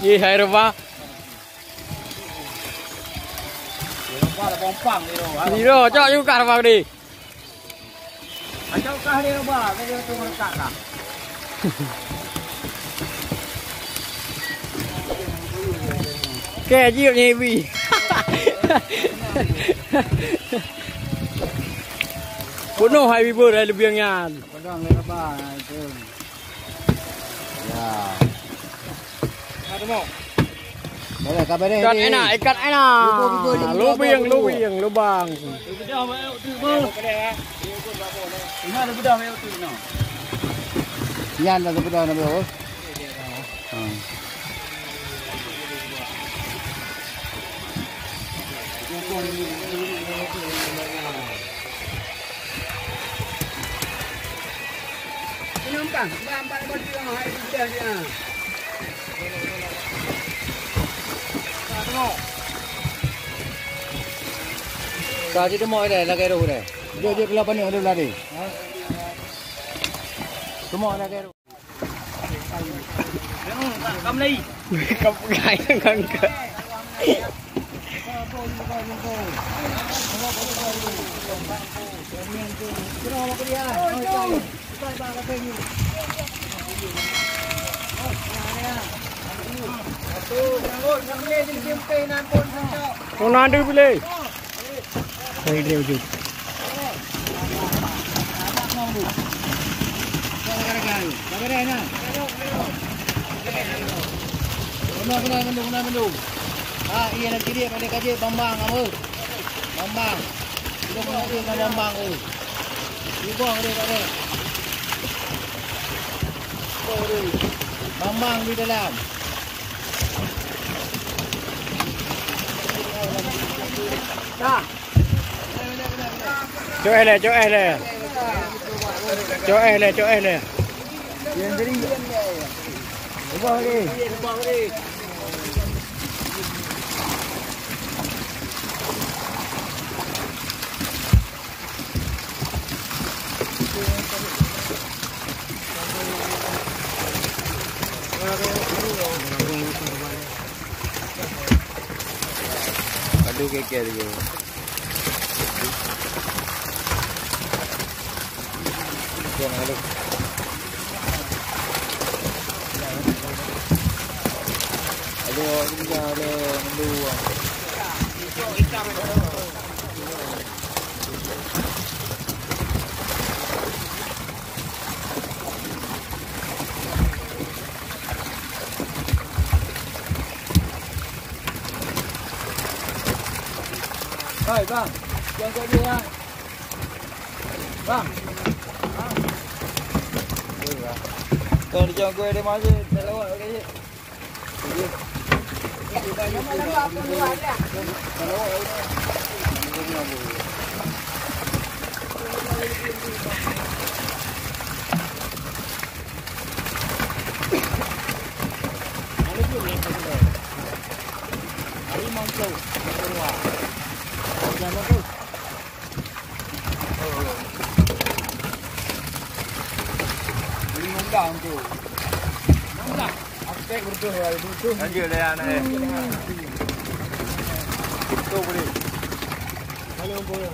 Ye hai roba. Roba ada pompang ni roba. Ni ro, cok you ka roba di. Acau kah ni roba, dia tu mereka kah. Ke ji ni bi. Puno hai bi ber hai lebih ngan. Pedang ni roba itu. Ya. Ada mau. Boleh kabar ni. Ikat enak. Lubang, lubang. Bedah mai tu ber. Ini ada bedah mai tu no. Yan ada bedah na bro. Nampak, nampak baju yang hai bedah dia. Kaji tu mau ada lagi roh ada. Dia kelapa ni ada lagi. Semua lagi roh. Kam ni. Kam gai kan ke. Kau nanti pilih. Saya dia wujud. Benar. Ah, iya nak kiri pada kaji Bambang kamu. Bambang. Kita nak kiri dengan Bambang tu. Ibu ada pada. Bambang di dalam. Dah. Chỗ này, chỗ này. Yang jadi. Ubah lagi. Aduh keke dia. Jangan aduh. Aduh, kita ada dua. Hai bang, jangan kau dia. Bang. Kalau jangan kau dia masih terlewat lagi. Lanjut dah anak. Tu boleh. Kalau boleh.